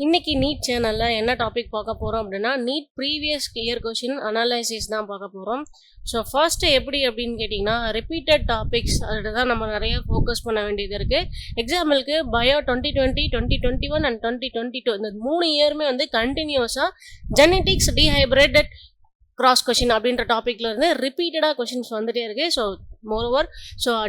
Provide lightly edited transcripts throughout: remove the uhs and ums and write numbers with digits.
இன்னைக்கு நீட் சேனல்ல என்ன டாபிக் பார்க்க போறோம் அப்படின்னா, NEET previous year question analysis தான் பார்க்க போறோம். ஸோ ஃபர்ஸ்ட் எப்படி அப்படின்னு கேட்டிங்கன்னா, ரிப்பீட்டட் டாபிக்ஸ் அதில் தான் நம்ம நிறைய ஃபோக்கஸ் பண்ண வேண்டியது இருக்கு. எக்ஸாம்பிளுக்கு பயோ 2020, 2021 அண்ட் 2022 இந்த 3 இயருமே வந்து கண்டினியூஸாக ஜெனெட்டிக்ஸ் டீஹைப்ரிடட் கிராஸ் கொஷின் அப்படின்ற டாப்பிக்ல இருந்து ரிப்பீட்டடாக கொஷின்ஸ் வந்துட்டே இருக்கு. ஸோ மோரோவர்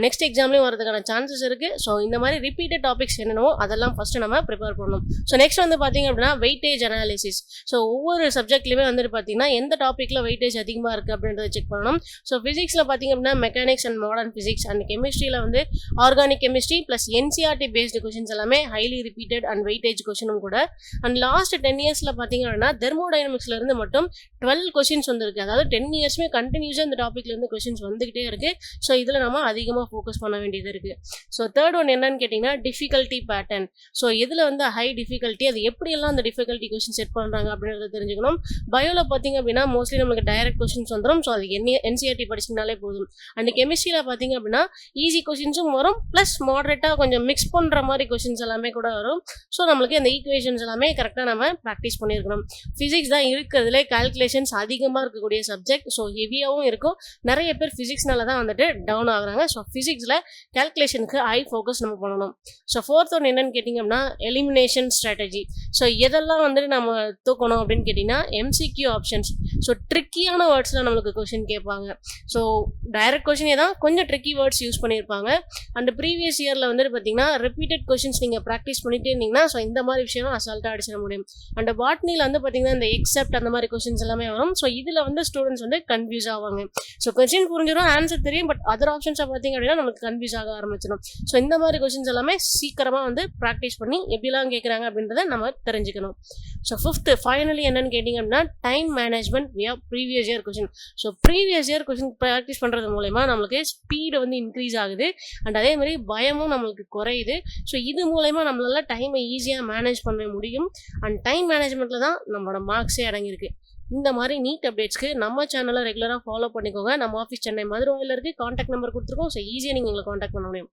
நெக்ஸ்ட் எக்ஸாம்லேயும் வரதுக்கான சான்சஸ் இருக்குது. ஸோ இந்த மாதிரி ரிப்பீட்டட் டாபிக்ஸ் என்னென்னவோ அதெல்லாம் ஃபஸ்ட்டு நம்ம ப்ரிப்பேர் பண்ணணும். ஸோ நெக்ஸ்ட் வந்து பார்த்திங்க அப்படின்னா வெயிட்டேஜ் அனாலிசிஸ். ஸோ ஒவ்வொரு சப்ஜெக்ட்லேயுமே வந்துட்டு பார்த்திங்கன்னா எந்த டாப்பிக்கில் வெயிட்டேஜ் அதிகமாக இருக்குது அப்படின்றத செக் பண்ணணும். ஸோ ஃபிசிக்ஸில் பார்த்திங்க அப்படின்னா mechanics and modern physics and கெமிஸ்ட்ரியில் வந்து organic chemistry plus NCERT based questions எல்லாமே ஹைலி ரிப்பீட்டட் அண்ட் வெயிட்டேஜ் கொஷினும் கூட. அண்ட் லாஸ்ட் 10 இயர்ஸில் பார்த்திங்க அப்படின்னா தெர்மோடைனமிக்ஸ்லேருந்து மட்டும் 12 கொஷின்ஸ் வந்துருக்கு. அதாவது 10 இயர்ஸுமே கண்டினியூஸாக இந்த டாப்பிக்லேருந்து கொஷின்ஸ் வந்துக்கிட்டே இருக்குது. ஸோ இதில் நம்ம அதிகமாக ஃபோக்கஸ் பண்ண வேண்டியது இருக்குது. ஸோ தேர்ட் ஒன் என்னன்னு கேட்டிங்கன்னா டிஃபிகல்ட்டி பேட்டர்ன். ஸோ இதில் வந்து ஹை டிஃபிகல்ட்டி அது எப்படியெல்லாம் அந்த டிஃபிகல்ட்டி கொஷின் செட் பண்ணுறாங்க அப்படின்றத தெரிஞ்சுக்கணும். பயோவில் பார்த்திங்க அப்படின்னா மோஸ்ட்லி நமக்கு டைரக்ட் கொஷின்ஸ் வந்துடும். ஸோ அது என்சிஆர்டி படிச்சிங்கனாலே போதும். அண்ட் கெமிஸ்ட்ரியில் பார்த்திங்க அப்படின்னா ஈஸி கொஷின்ஸும் வரும் ப்ளஸ் மாடரேட்டாக கொஞ்சம் மிக்ஸ் பண்ணுற மாதிரி கொஷின்ஸ் எல்லாமே கூட வரும். ஸோ நம்மளுக்கு அந்த ஈக்குவேஷன்ஸ் எல்லாமே கரெக்டாக நம்ம ப்ராக்டிஸ் பண்ணியிருக்கணும். ஃபிசிக்ஸ் தான் இருக்கிறதுல கால்குலேஷன்ஸ் அதிகமாக இருக்கக்கூடிய சப்ஜெக்ட். ஸோ ஹெவியாகவும் இருக்கும். நிறைய பேர் ஃபிசிக்ஸ்னால தான் வந்துட்டு டவுன் ஆகுறாங்க. ஸோ ஃபிசிக்ஸில் கால்குலேஷனுக்கு ஹை ஃபோக்கஸ் நம்ம பண்ணணும். ஸோ ஃபோர்த் ஒன் என்னன்னு கேட்டிங்க அப்படின்னா எலிமினேஷன் ஸ்ட்ராட்டஜி. ஸோ எதெல்லாம் வந்துட்டு நம்ம தூக்கணும் அப்படின்னு கேட்டிங்கன்னா எம்சிக்யூ ஆப்ஷன்ஸ். ஸோ ட்ரிக்கியான வேர்ட்ஸில் நம்மளுக்கு கொஷின் கேட்பாங்க. ஸோ டைரக்ட் கொஷினே தான் கொஞ்சம் ட்ரிக்கி வேர்ட்ஸ் யூஸ் பண்ணியிருப்பாங்க. அண்ட் ப்ரீவியஸ் இயரில் வந்துட்டு பார்த்தீங்கன்னா ரிப்பீட்டட் கொஷின்ஸ் நீங்கள் ப்ராக்டிஸ் பண்ணிகிட்டே இருந்தீங்கன்னா ஸோ இந்த மாதிரி விஷயம் அசால்ட்டாக அடிச்சிட முடியும். அண்ட் பாட்னியில் வந்து பார்த்தீங்கன்னா இந்த எக்ஸப்ட் அந்த மாதிரி கொஷின்ஸ் எல்லாமே வரும். ஸோ இதில் வந்து ஸ்டூடெண்ட்ஸ் வந்து கன்ஃபியூஸ் ஆவாங்க. ஸோ கொஷின் புரிஞ்சிடும், ஆன்சர் தெரியும், பட் அதர் ஆப்ஷன்ஸை பார்த்தீங்க அப்படின்னா நமக்கு கன்ஃபியூஸ் ஆக ஆரம்பிச்சிடும். ஸோ இந்த மாதிரி கொஷின்ஸ் எல்லாமே சீக்கிரமாக வந்து ப்ராக்டிஸ் பண்ணி எப்படிலாம் கேட்குறாங்க அப்படின்றத நம்ம தெரிஞ்சுக்கணும். ஸோ ஃபிஃப்த்து ஃபைனலி என்னன்னு கேட்டிங்க அப்படின்னா டைம் மேனேஜ்மெண்ட் வியா previous year question. So previous year question practice பண்ணுறது மூலமா நம்மளுக்கு ஸ்பீடு வந்து இன்க்ரீஸ் ஆகுது அண்ட் அதே மாதிரி பயமும் நம்மளுக்கு குறையுது. ஸோ இது மூலமா நம்மளால டைமை ஈஸியாக மேனேஜ் பண்ண முடியும். அண்ட் டைம் மேனேஜ்மெண்ட்டில் தான் நம்மளோட மார்க்ஸே அடங்கியிருக்கு. இந்த மாதிரி நீட் அப்டேட்ஸ்க்கு நம்ம சேனலை ரெகுலராக ஃபாலோ பண்ணிக்கோங்க. நம்ம ஆஃபீஸ் சென்னை மதுரையில் இருக்குது. காண்டாக்ட் நம்பர் கொடுத்துருக்கோம். ஸோ ஈஸியாக நீங்கள் எங்களை காண்டாக்ட் பண்ண முடியும்.